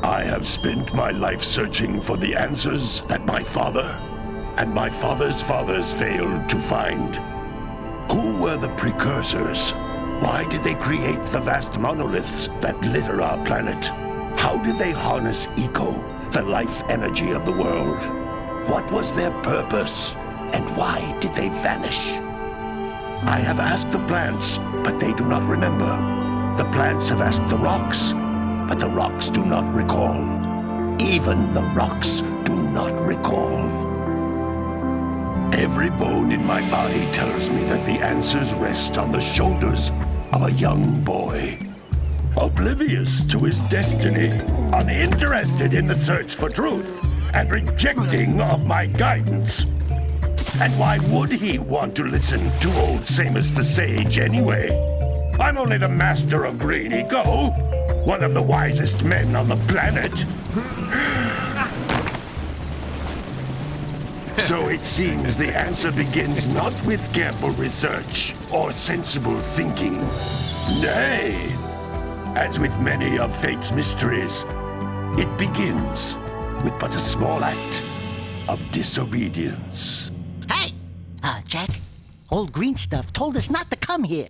I have spent my life searching for the answers that my father and my father's fathers failed to find. Who were the Precursors? Why did they create the vast monoliths that litter our planet? How did they harness eco, the life energy of the world? What was their purpose? And why did they vanish? I have asked the plants, but they do not remember. The plants have asked the rocks, but the rocks do not recall. Even the rocks do not recall. Every bone in my body tells me that the answers rest on the shoulders of a young boy. Oblivious to his destiny, uninterested in the search for truth, and rejecting of my guidance. And why would he want to listen to old Samus the Sage anyway? I'm only the master of green eco, one of the wisest men on the planet. So it seems the answer begins not with careful research or sensible thinking. Nay, as with many of fate's mysteries, it begins with but a small act of disobedience. Hey! Jack, old green stuff told us not to come here.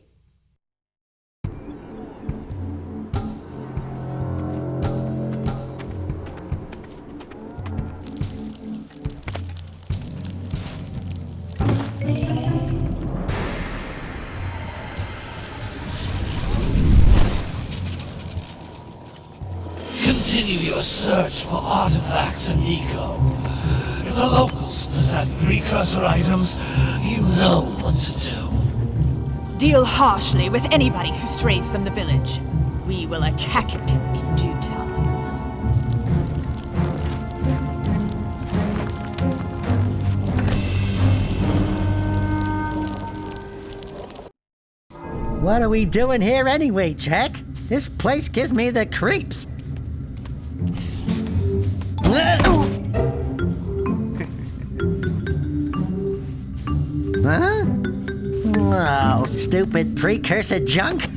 Continue your search for artifacts and eco. If the locals possess precursor items, you know what to do. Deal harshly with anybody who strays from the village. We will attack it in due time. What are we doing here anyway, Jack? This place gives me the creeps. Huh? Oh, stupid precursor junk.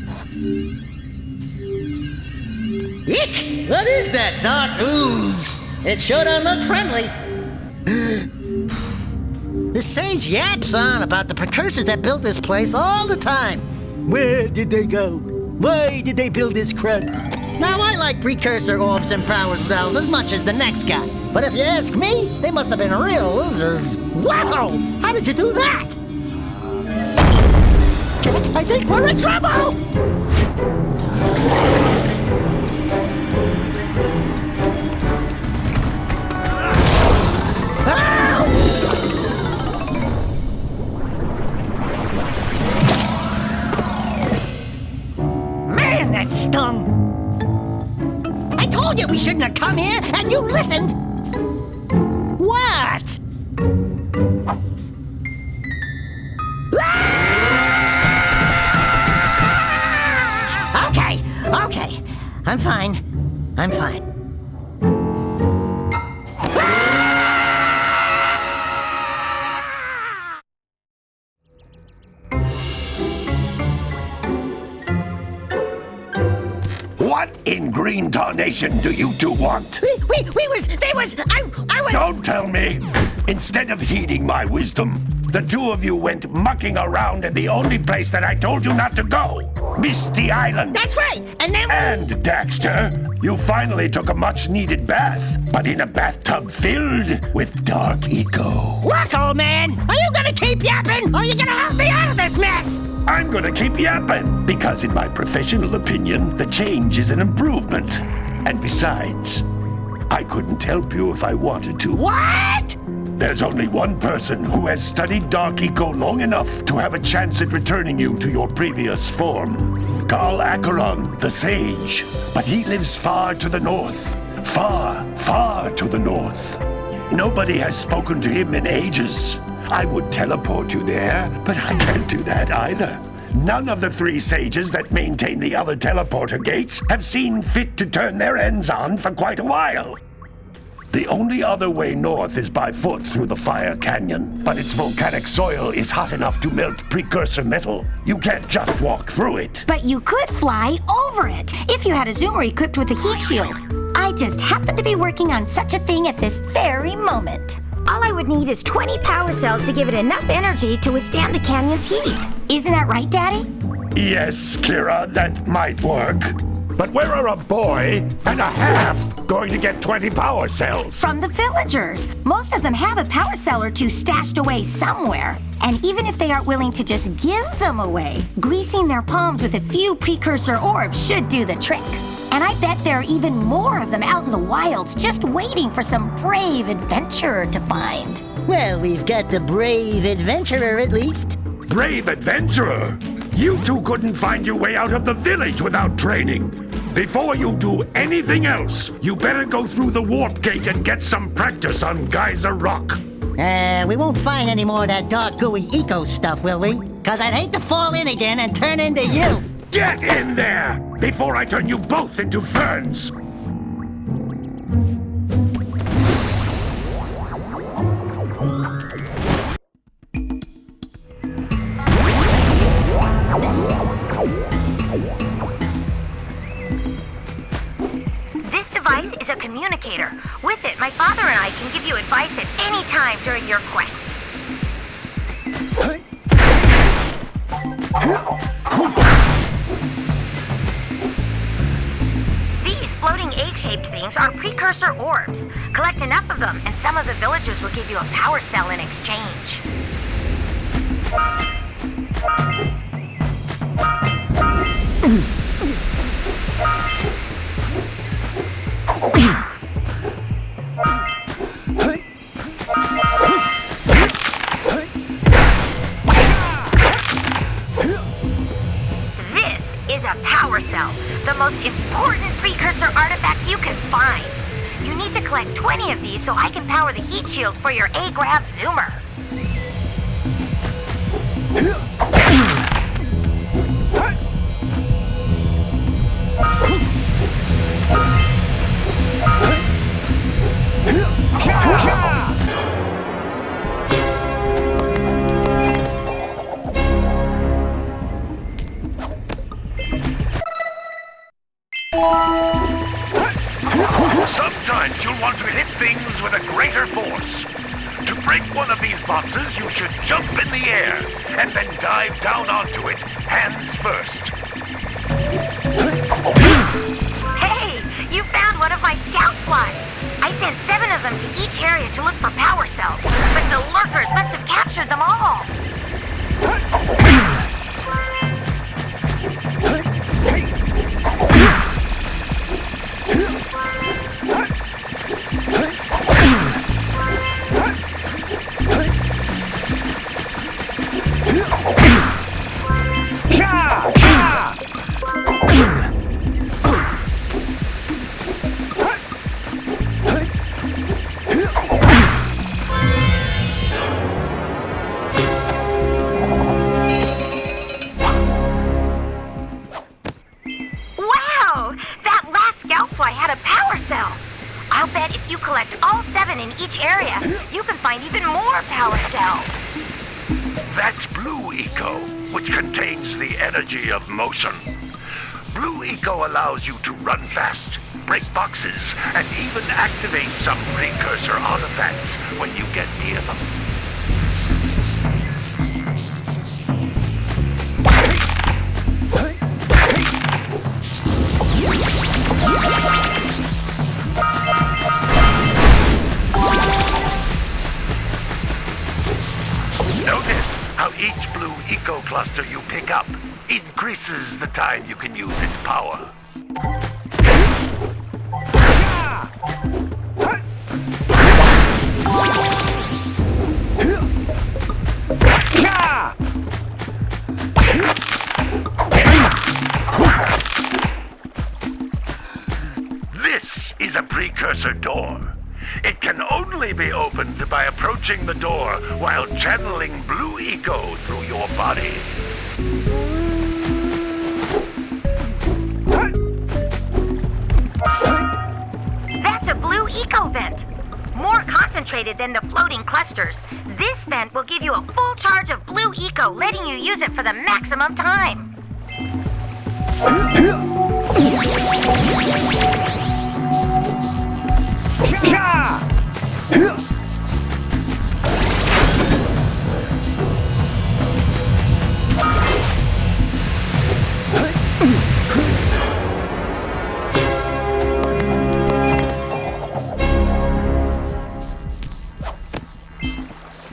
Eek! What is that dark ooze? It sure don't look friendly. The sage yaps on about the precursors that built this place all the time. Where did they go? Why did they build this crud? Now, I like precursor orbs and power cells as much as the next guy. But if you ask me, they must have been real losers. Wow! How did you do that? Jack, I think we're in trouble! Man, that stung! I told you we shouldn't have come here, and you listened! What? Okay. I'm fine. What in green tarnation do you two want? I was... Don't tell me! Instead of heeding my wisdom, the two of you went mucking around in the only place that I told you not to go. Misty Island. That's right, and then... And, Daxter, you finally took a much-needed bath, but in a bathtub filled with dark eco. Look, old man, are you gonna keep yapping, or are you gonna help me out of this mess? I'm gonna keep yapping, because in my professional opinion, the change is an improvement. And besides, I couldn't help you if I wanted to. What? There's only one person who has studied dark eco long enough to have a chance at returning you to your previous form. Carl Acheron, the Sage. But he lives far to the north. Far to the north. Nobody has spoken to him in ages. I would teleport you there, but I can't do that either. None of the three sages that maintain the other teleporter gates have seen fit to turn their ends on for quite a while. The only other way north is by foot through the Fire Canyon, but its volcanic soil is hot enough to melt precursor metal. You can't just walk through it. But you could fly over it, if you had a zoomer equipped with a heat shield. I just happen to be working on such a thing at this very moment. All I would need is 20 power cells to give it enough energy to withstand the canyon's heat. Isn't that right, Daddy? Yes, Kira, that might work. But where are a boy and a half going to get 20 power cells? From the villagers. Most of them have a power cell or two stashed away somewhere. And even if they aren't willing to just give them away, greasing their palms with a few precursor orbs should do the trick. And I bet there are even more of them out in the wilds just waiting for some brave adventurer to find. Well, we've got the brave adventurer at least. Brave adventurer? You two couldn't find your way out of the village without training. Before you do anything else, you better go through the warp gate and get some practice on Geyser Rock. We won't find any more of that dark gooey eco stuff, will we? 'Cause I'd hate to fall in again and turn into you. Get in there before I turn you both into ferns. This device is a communicator. With it, my father and I can give you advice at any time during your quest. These floating egg-shaped things are precursor orbs. Collect enough of them, and some of the villagers will give you a power cell in exchange. This is a power cell, the most important precursor artifact you can find. You need to collect 20 of these so I can power the heat shield for your A-Grav zoomer. Sometimes you'll want to hit things with a greater force. To break one of these boxes, you should jump in the air and then dive down onto it, hands first. Hey, you found one of my scout flies. I sent 7 of them to each area to look for power cells, but the lurkers must have captured them all. Wow! That last scout fly had a power cell. I'll bet if you collect all 7 in each area, you can find even more power cells. That's Blue Eco, which contains the energy of motion. Blue Eco allows you to run fast, break boxes, and even activate some precursor artifacts when you get near them. Notice how each Blue Eco cluster you pick up increases the time you can use its power. This is a precursor door. It can only be opened by approaching the door while channeling Blue Eco through your body. That's a Blue Eco vent. More concentrated than the floating clusters. This vent will give you a full charge of Blue Eco, letting you use it for the maximum time.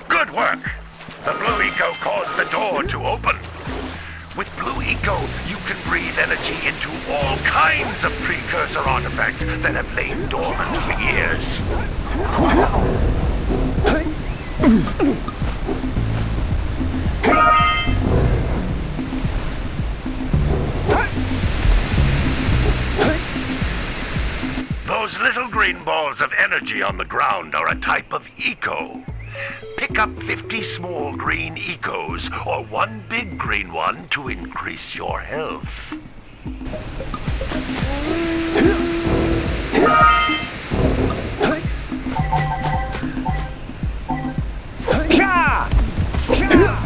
Good work! The Blue Eco caused the door to open. With Blue Eco, you can breathe energy into all kinds of precursor artifacts that have lain dormant for years. Those little green balls of energy on the ground are a type of eco. Pick up 50 small green ecos or one big green one to increase your health.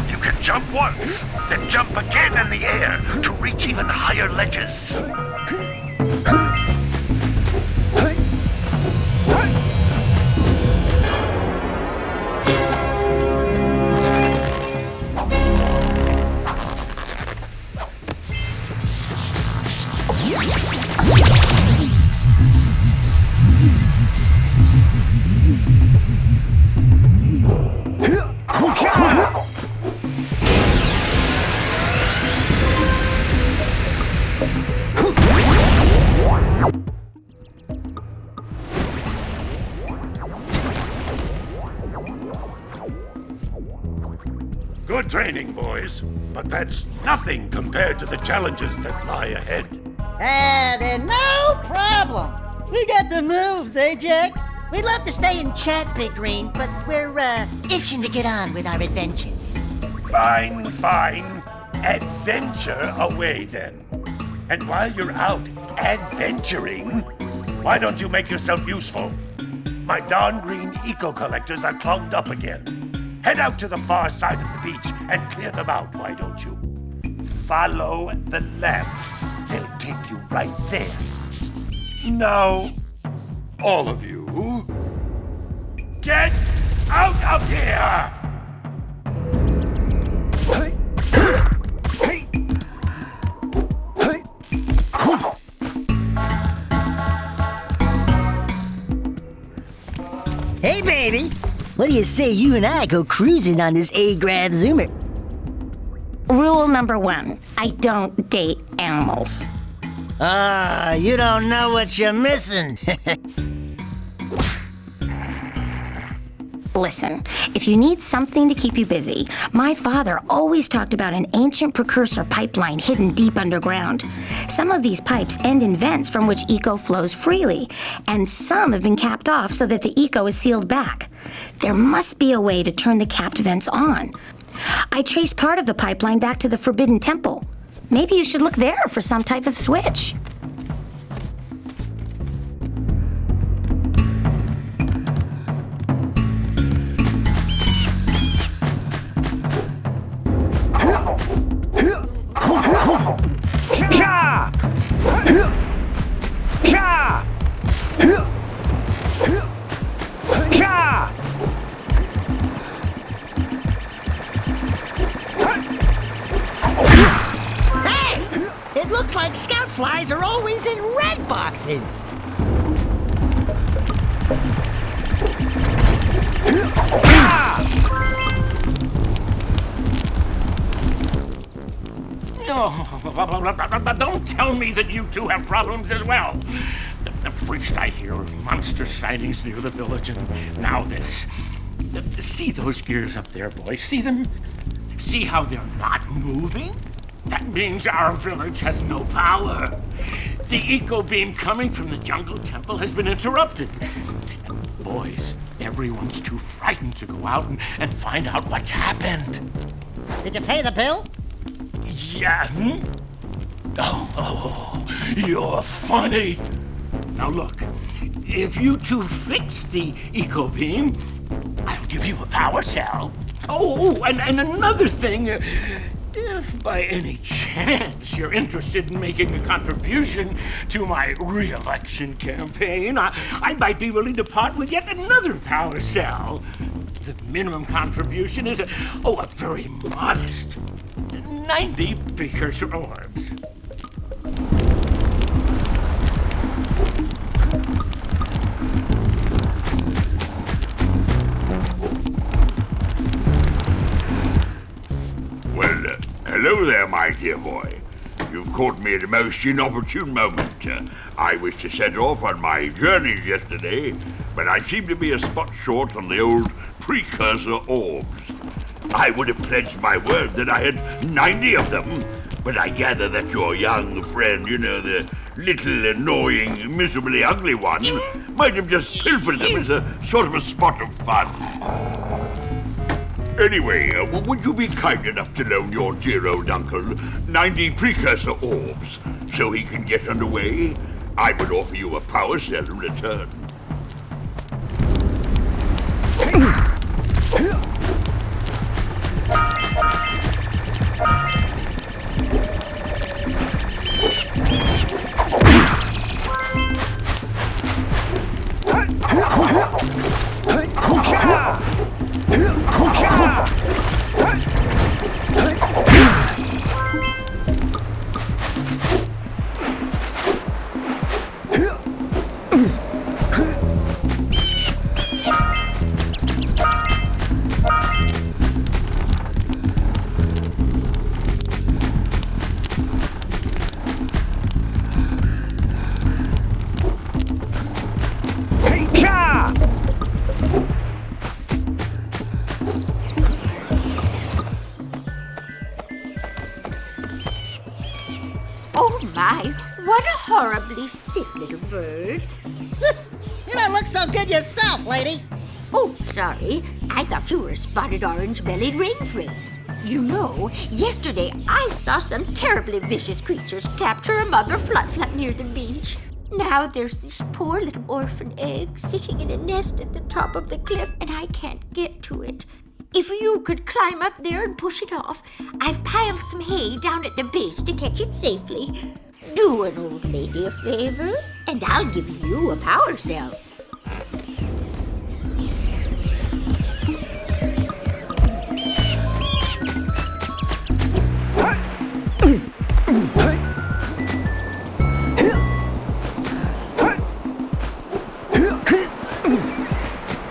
You can jump once, then jump again in the air to reach even higher ledges. Good training, boys, but that's nothing compared to the challenges that lie ahead. Then no problem. We got the moves, eh, Jack? We'd love to stay and chat, Big Green, but we're, itching to get on with our adventures. Fine. Adventure away, then. And while you're out adventuring, why don't you make yourself useful? My darn green eco-collectors are clogged up again. Head out to the far side of the beach and clear them out, why don't you? Follow the lamps. They'll take you right there. Now, all of you, get out of here! Hey, baby. What do you say you and I go cruising on this A-Grav Zoomer? Rule number 1, I don't date animals. You don't know what you're missing. Listen, if you need something to keep you busy, my father always talked about an ancient precursor pipeline hidden deep underground. Some of these pipes end in vents from which eco flows freely, and some have been capped off so that the eco is sealed back. There must be a way to turn the capped vents on. I traced part of the pipeline back to the Forbidden Temple. Maybe you should look there for some type of switch. It looks like scout flies are always in red boxes. Don't tell me that you two have problems as well. First I hear of monster sightings near the village, and now this. See those gears up there, boys? See them? See how they're not moving? That means our village has no power. The eco beam coming from the jungle temple has been interrupted. And boys, everyone's too frightened to go out and find out what's happened. Did you pay the bill? Yeah. Oh, you're funny. Now look, if you two fix the eco beam, I'll give you a power cell. Oh, and another thing, If by any chance you're interested in making a contribution to my re-election campaign, I might be willing to part with yet another power cell. The minimum contribution is a very modest 90 precursor orbs. Well, hello there, my dear boy. You've caught me at a most inopportune moment. I was to set off on my journeys yesterday, but I seem to be a spot short on the old precursor orbs. I would have pledged my word that I had 90 of them, but I gather that your young friend, the little annoying, miserably ugly one, might have just pilfered them as a sort of a spot of fun. Anyway, would you be kind enough to loan your dear old uncle 90 precursor orbs so he can get underway? I would offer you a power cell in return. What a horribly sick little bird. You don't look so good yourself, lady. Oh, sorry. I thought you were a spotted orange-bellied rainframe. You know, yesterday I saw some terribly vicious creatures capture a mother flut-flut near the beach. Now there's this poor little orphan egg sitting in a nest at the top of the cliff, and I can't get to it. If you could climb up there and push it off, I've piled some hay down at the base to catch it safely. Do an old lady a favor, and I'll give you a power cell.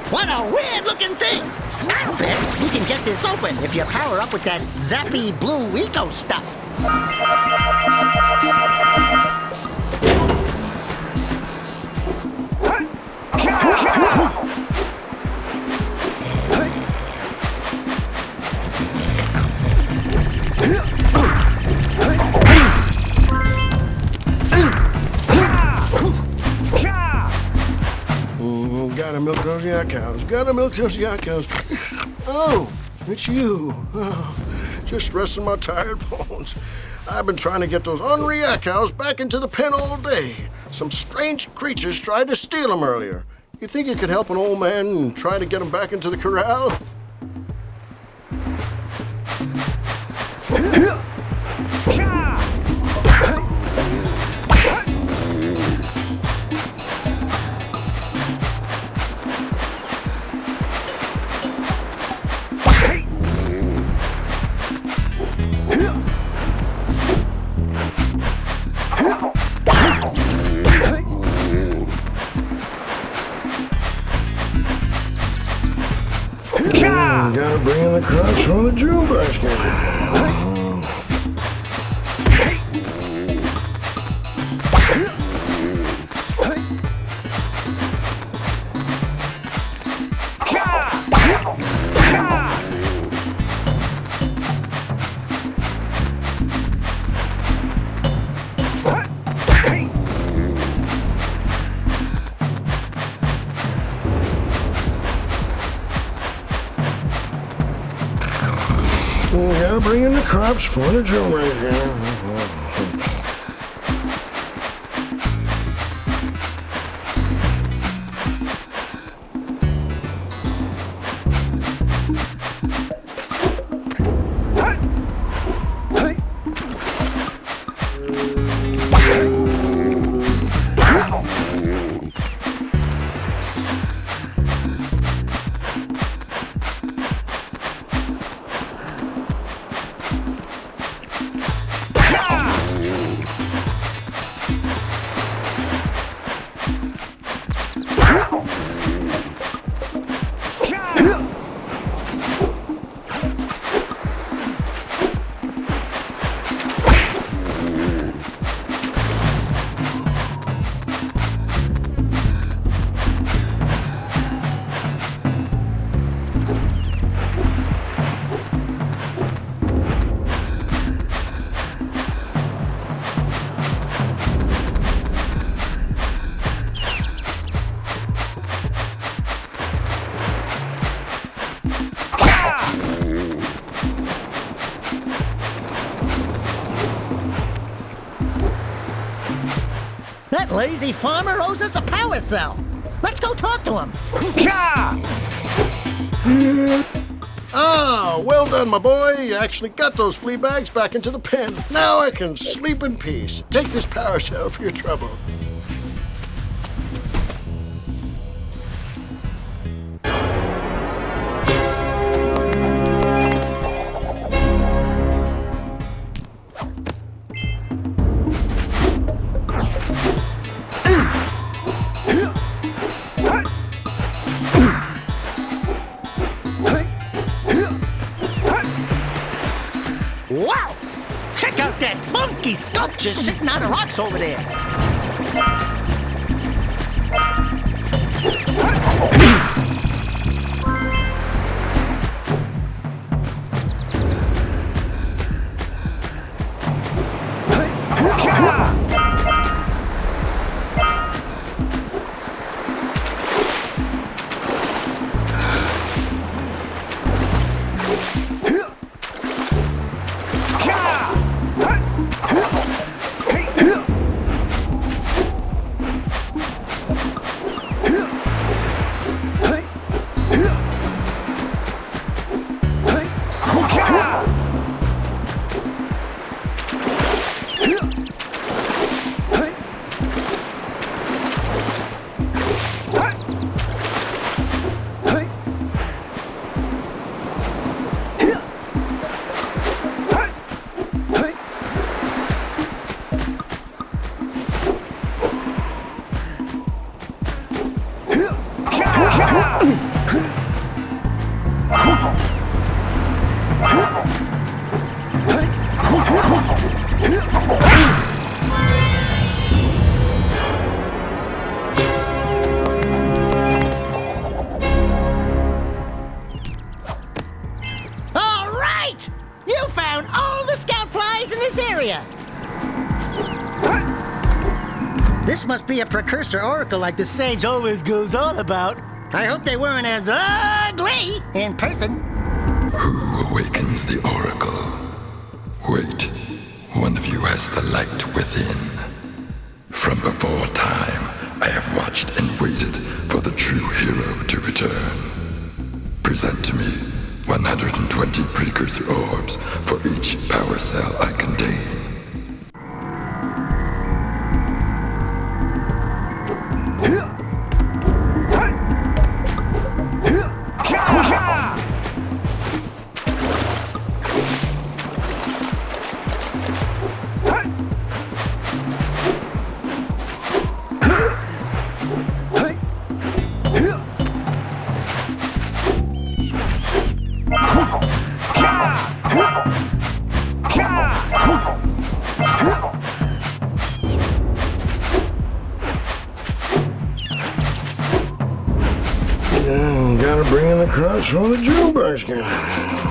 What a weird-looking thing! I bet you can get this open if you power up with that zappy blue eco stuff. Gotta milk those yak cows. Gotta milk those yak cows. Oh, it's you. Oh, just resting my tired bones. I've been trying to get those ornery yak cows back into the pen all day. Some strange creatures tried to steal them earlier. You think you could help an old man and try to get them back into the corral? Gotta bring in the crops from the June basket. Gotta bring in the crops for the June basket. lazy farmer owes us a power cell. Let's go talk to him. Ah, well done, my boy. You actually got those flea bags back into the pen. Now I can sleep in peace. Take this power cell for your trouble. Wow! Check out that funky sculpture sitting on the rocks over there. All right! You found all the scout flies in this area. This must be a Precursor oracle like the sage always goes on about. I hope they weren't as ugly in person. Who awakens the oracle? Wait, one of you has the light within. From before time, I have watched and waited for the true hero to return. Present to me 120 Precursor orbs for each power cell I contain. Gotta bring in the crops from the Junebug guy.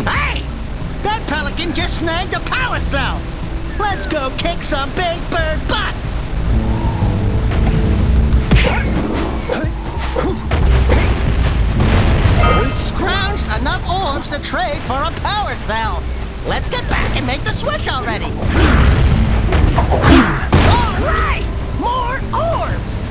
Hey! That pelican just snagged a power cell! Let's go kick some big bird butt! We scrounged enough orbs to trade for a power cell! Let's get back and make the switch already! All right! More orbs!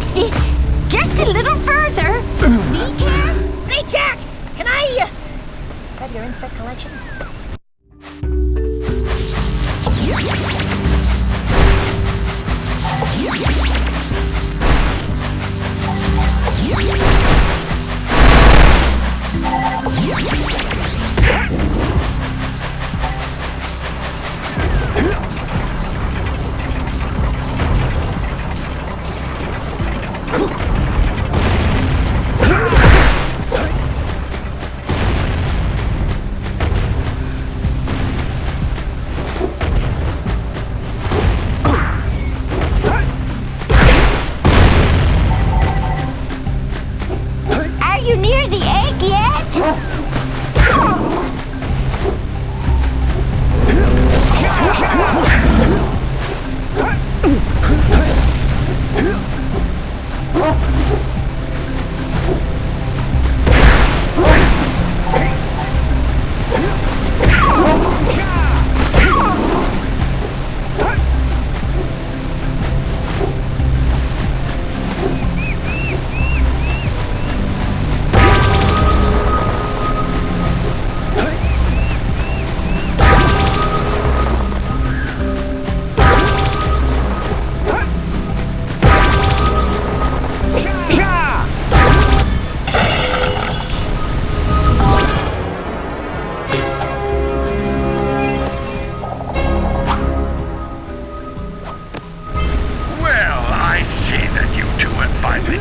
That's it. Just a little further. Be careful. Hey, Jak! Can I, have your insect collection? You near the egg yet?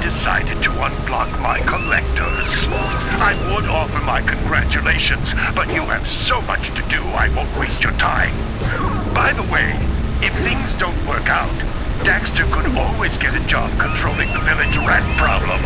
Decided to unblock my collectors. I would offer my congratulations, but you have so much to do I won't waste your time. By the way, if things don't work out, Daxter could always get a job controlling the village rat problem.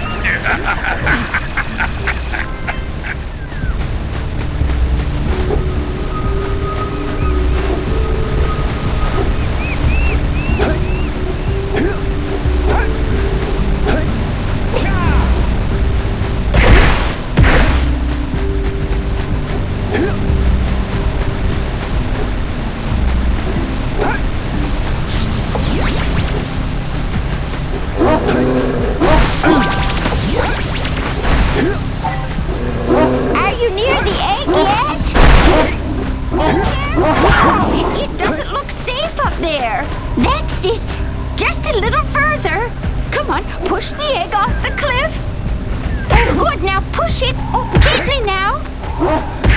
It doesn't look safe up there. That's it. Just a little further. Come on, push the egg off the cliff. Oh, good. Now push it. Oh, gently now.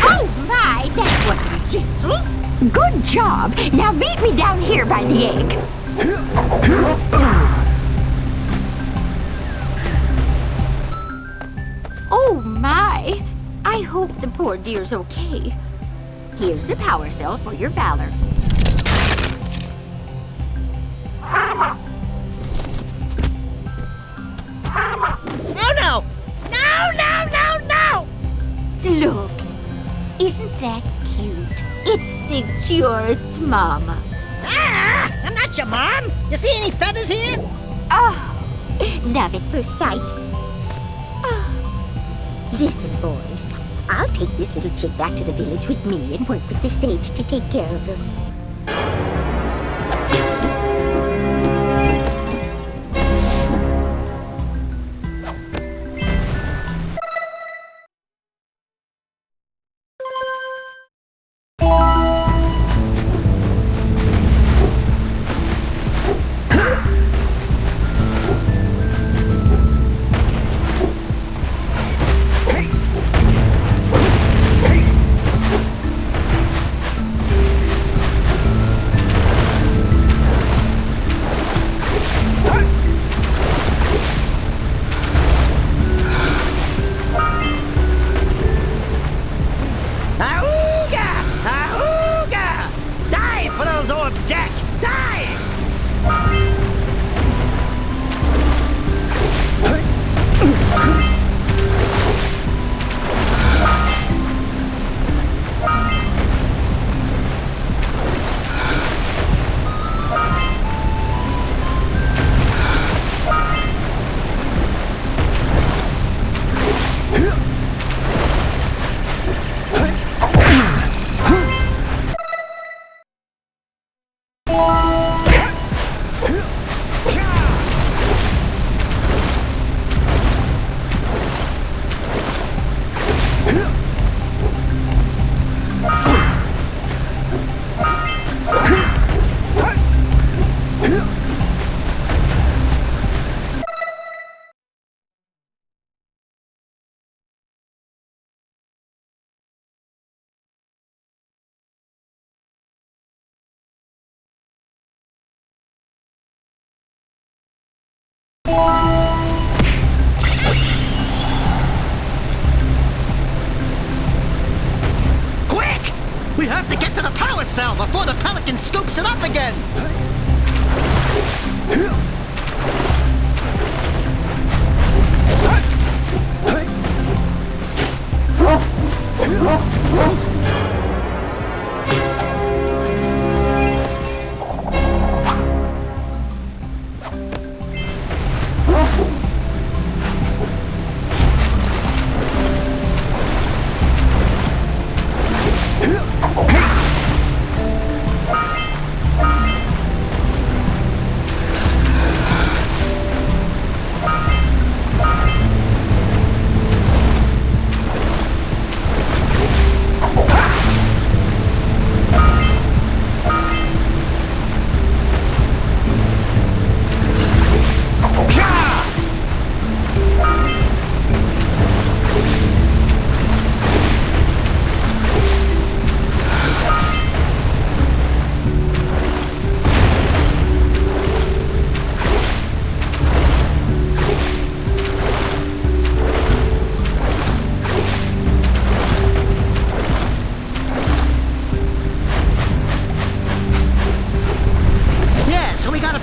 Oh, my. That wasn't gentle. Good job. Now meet me down here by the egg. Oh, my. I hope the poor dear's okay. Here's a power cell for your valor. Oh, no! No, no, no, no! Look, isn't that cute? It thinks you're its mama. Ah! I'm not your mom! You see any feathers here? Oh, love at first sight. Oh. Listen, boys. I'll take this little chick back to the village with me and work with the sage to take care of her. Jak! Dive! Quick! We have to get to the power cell before the pelican scoops it up again!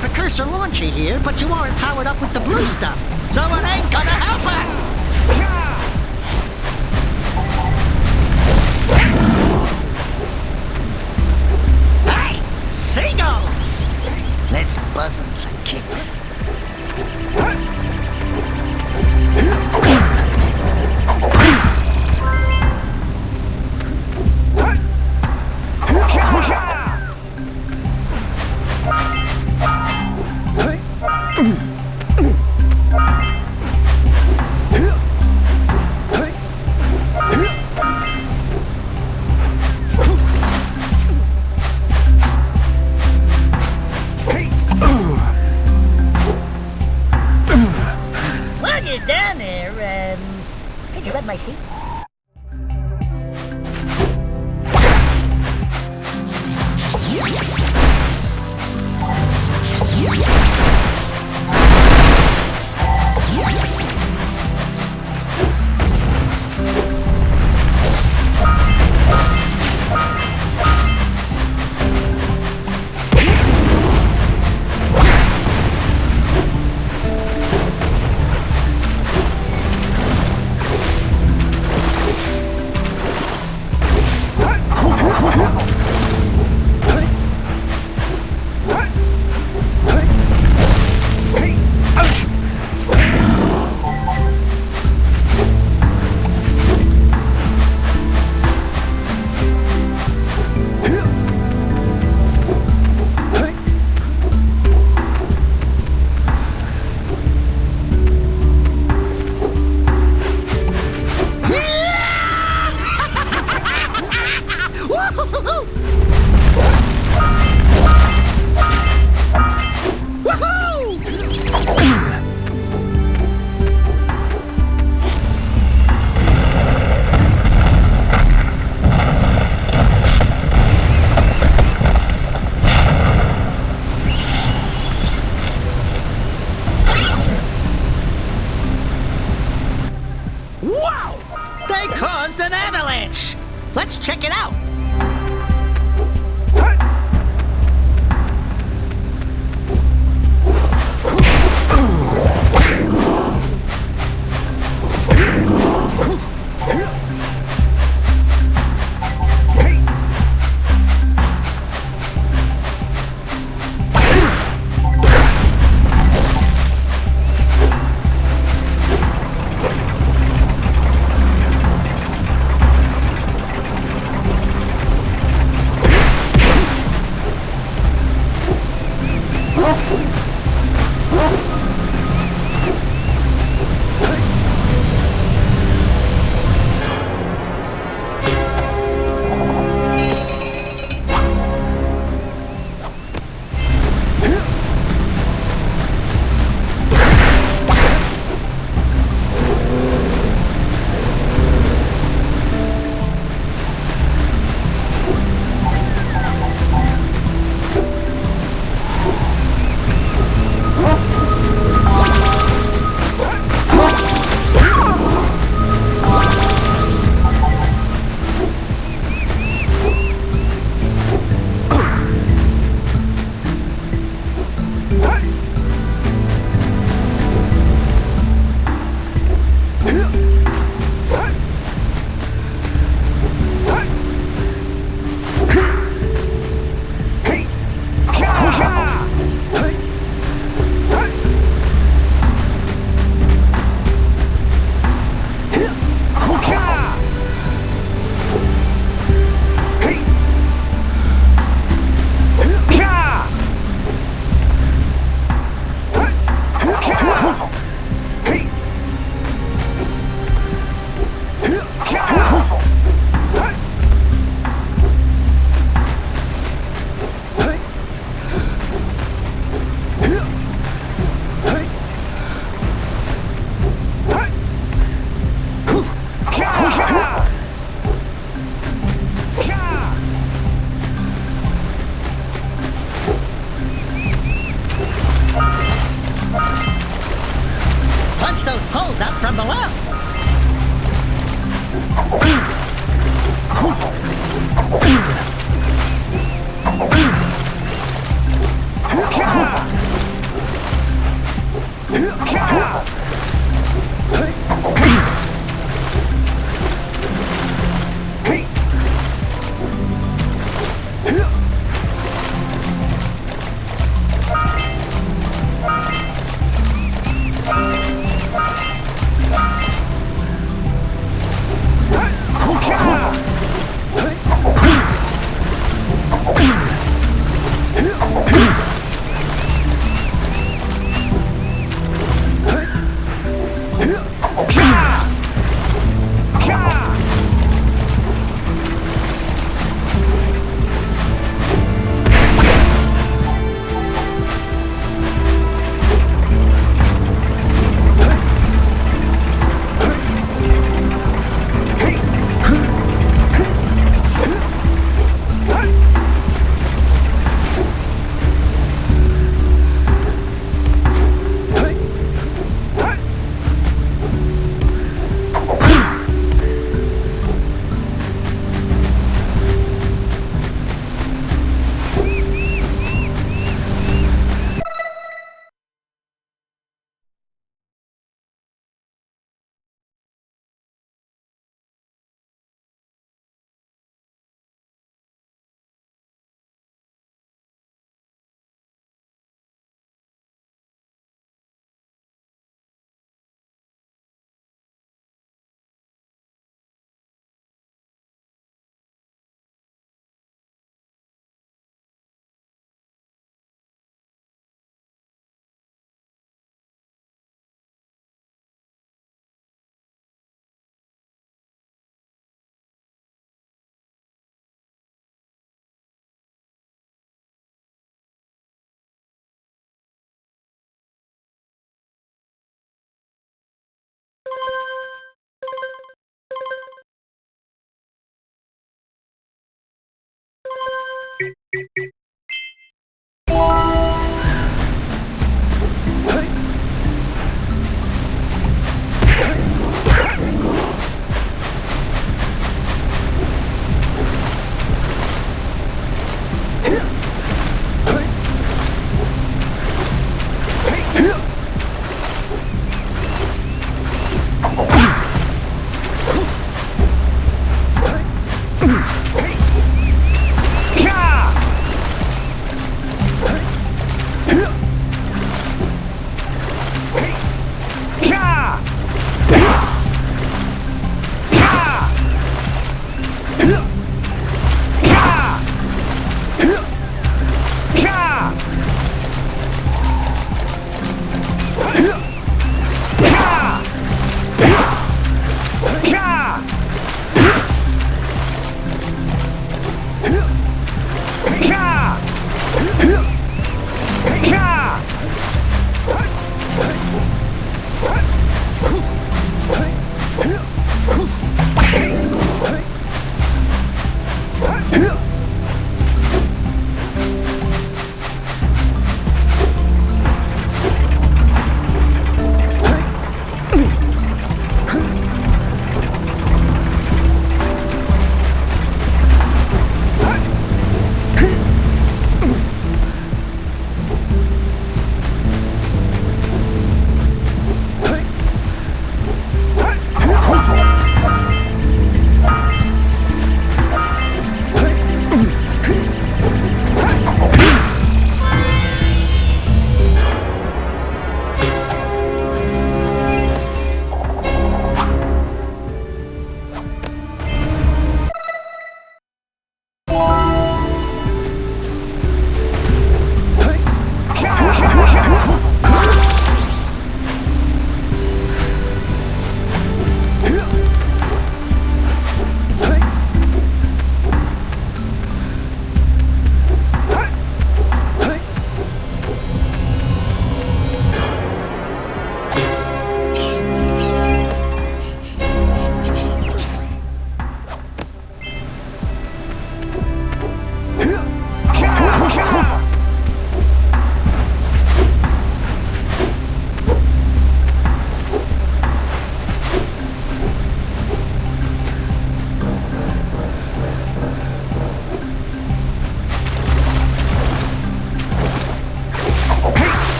Precursor launchy here, but you aren't powered up with the blue stuff, so it ain't gonna help us! Hey! Seagulls! Let's buzz them for kicks.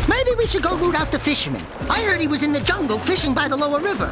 Maybe we should go root out the fisherman. I heard he was in the jungle fishing by the lower river.